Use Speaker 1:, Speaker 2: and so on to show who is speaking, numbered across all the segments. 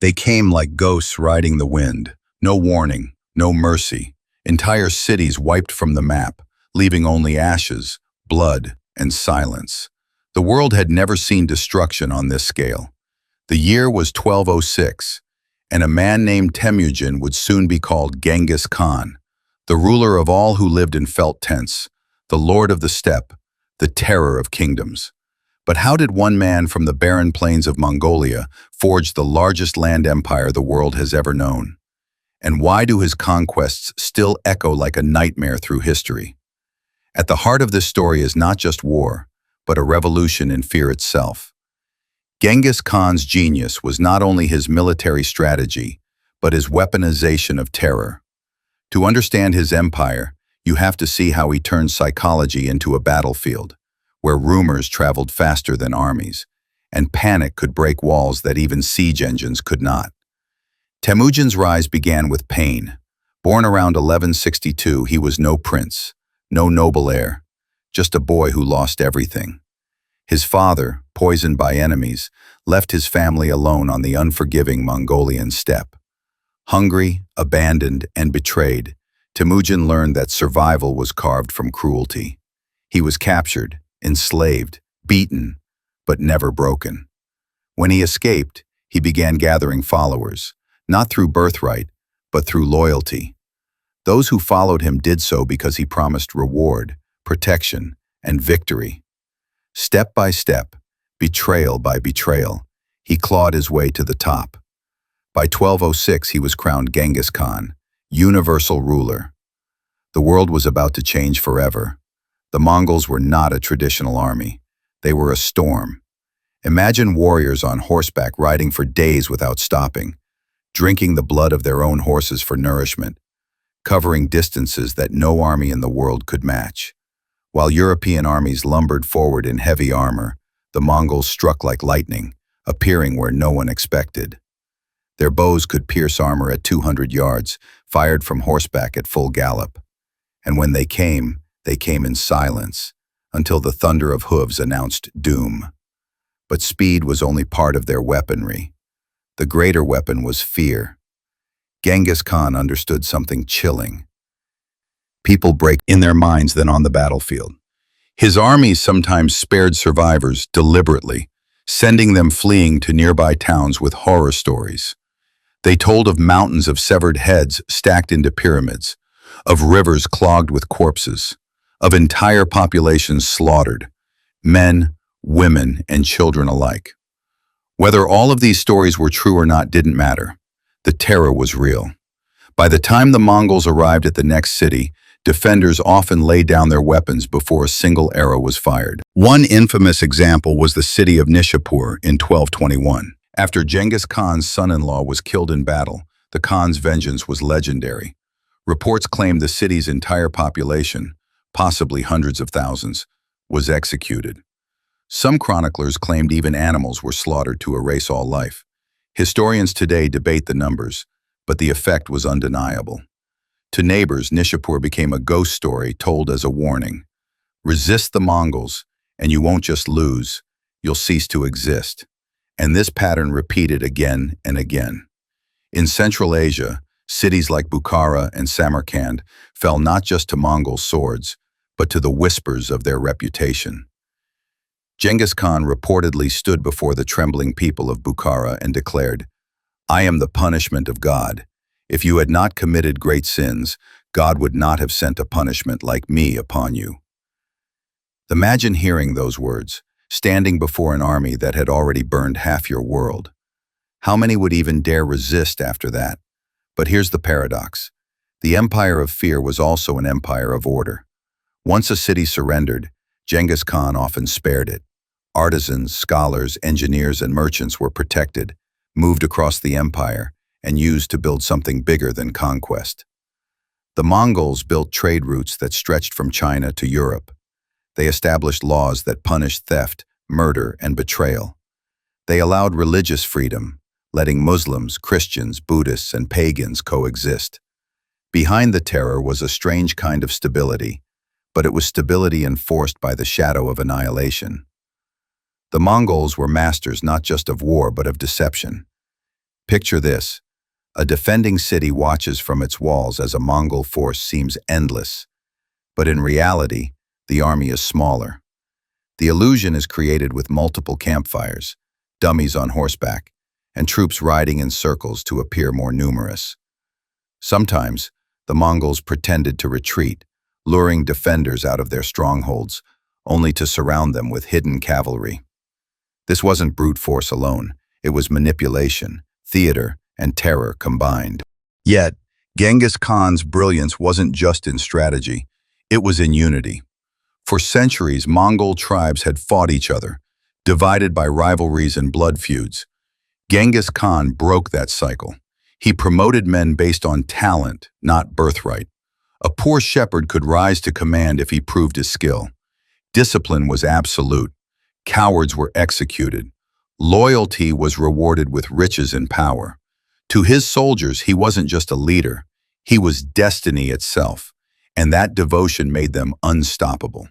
Speaker 1: They came like ghosts riding the wind. No warning, no mercy. Entire cities wiped from the map, leaving only ashes, blood, and silence. The world had never seen destruction on this scale. The year was 1206, and a man named Temujin would soon be called Genghis Khan, the ruler of all who lived in felt tents, the lord of the steppe, the terror of kingdoms. But how did one man from the barren plains of Mongolia forge the largest land empire the world has ever known? And why do his conquests still echo like a nightmare through history? At the heart of this story is not just war, but a revolution in fear itself. Genghis Khan's genius was not only his military strategy, but his weaponization of terror. To understand his empire, you have to see how he turned psychology into a battlefield, where rumors traveled faster than armies, and panic could break walls that even siege engines could not. Temujin's rise began with pain. Born around 1162, he was no prince, no noble heir, just a boy who lost everything. His father, poisoned by enemies, left his family alone on the unforgiving Mongolian steppe. Hungry, abandoned, and betrayed, Temujin learned that survival was carved from cruelty. He was captured, enslaved, beaten, but never broken. When he escaped, he began gathering followers, not through birthright, but through loyalty. Those who followed him did so because he promised reward, protection, and victory. Step by step, betrayal by betrayal, he clawed his way to the top. By 1206, he was crowned Genghis Khan, universal ruler. The world was about to change forever. The Mongols were not a traditional army. They were a storm. Imagine warriors on horseback riding for days without stopping, drinking the blood of their own horses for nourishment, covering distances that no army in the world could match. While European armies lumbered forward in heavy armor, the Mongols struck like lightning, appearing where no one expected. Their bows could pierce armor at 200 yards, fired from horseback at full gallop. And when they came in silence, until the thunder of hooves announced doom. But speed was only part of their weaponry. The greater weapon was fear. Genghis Khan understood something chilling. People break in their minds than on the battlefield. His armies sometimes spared survivors deliberately, sending them fleeing to nearby towns with horror stories. They told of mountains of severed heads stacked into pyramids, of rivers clogged with corpses, of entire populations slaughtered, men, women, and children alike. Whether all of these stories were true or not didn't matter. The terror was real. By the time the Mongols arrived at the next city, defenders often laid down their weapons before a single arrow was fired. One infamous example was the city of Nishapur in 1221. After Genghis Khan's son-in-law was killed in battle, the Khan's vengeance was legendary. Reports claimed the city's entire population, possibly hundreds of thousands, was executed. Some chroniclers claimed even animals were slaughtered to erase all life. Historians today debate the numbers, but the effect was undeniable. To neighbors, Nishapur became a ghost story told as a warning. Resist the Mongols, and you won't just lose, you'll cease to exist. And this pattern repeated again and again. In Central Asia, cities like Bukhara and Samarkand fell not just to Mongol swords, but to the whispers of their reputation. Genghis Khan reportedly stood before the trembling people of Bukhara and declared, "I am the punishment of God. If you had not committed great sins, God would not have sent a punishment like me upon you." Imagine hearing those words, standing before an army that had already burned half your world. How many would even dare resist after that? But here's the paradox. The empire of fear was also an empire of order. Once a city surrendered, Genghis Khan often spared it. Artisans, scholars, engineers, and merchants were protected, moved across the empire, and used to build something bigger than conquest. The Mongols built trade routes that stretched from China to Europe. They established laws that punished theft, murder, and betrayal. They allowed religious freedom, letting Muslims, Christians, Buddhists, and pagans coexist. Behind the terror was a strange kind of stability, but it was stability enforced by the shadow of annihilation. The Mongols were masters not just of war but of deception. Picture this. A defending city watches from its walls as a Mongol force seems endless, but in reality, the army is smaller. The illusion is created with multiple campfires, dummies on horseback, and troops riding in circles to appear more numerous. Sometimes, the Mongols pretended to retreat, luring defenders out of their strongholds, only to surround them with hidden cavalry. This wasn't brute force alone, it was manipulation, theater, and terror combined. Yet, Genghis Khan's brilliance wasn't just in strategy, it was in unity. For centuries, Mongol tribes had fought each other, divided by rivalries and blood feuds. Genghis Khan broke that cycle. He promoted men based on talent, not birthright. A poor shepherd could rise to command if he proved his skill. Discipline was absolute. Cowards were executed. Loyalty was rewarded with riches and power. To his soldiers, he wasn't just a leader. He was destiny itself, and that devotion made them unstoppable.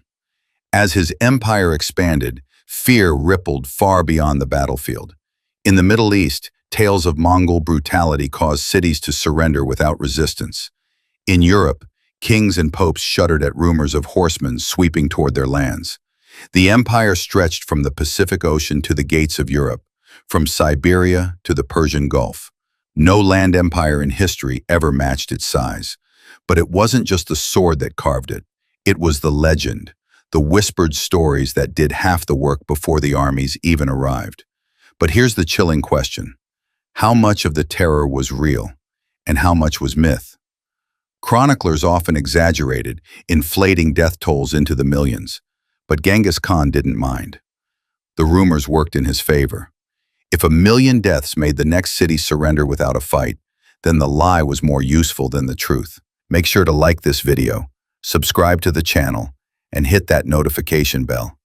Speaker 1: As his empire expanded, fear rippled far beyond the battlefield. In the Middle East, tales of Mongol brutality caused cities to surrender without resistance. In Europe, kings and popes shuddered at rumors of horsemen sweeping toward their lands. The empire stretched from the Pacific Ocean to the gates of Europe, from Siberia to the Persian Gulf. No land empire in history ever matched its size. But it wasn't just the sword that carved it. It was the legend, the whispered stories that did half the work before the armies even arrived. But here's the chilling question. How much of the terror was real, and how much was myth? Chroniclers often exaggerated, inflating death tolls into the millions. But Genghis Khan didn't mind. The rumors worked in his favor. If 1,000,000 deaths made the next city surrender without a fight, then the lie was more useful than the truth. Make sure to like this video, subscribe to the channel, and hit that notification bell.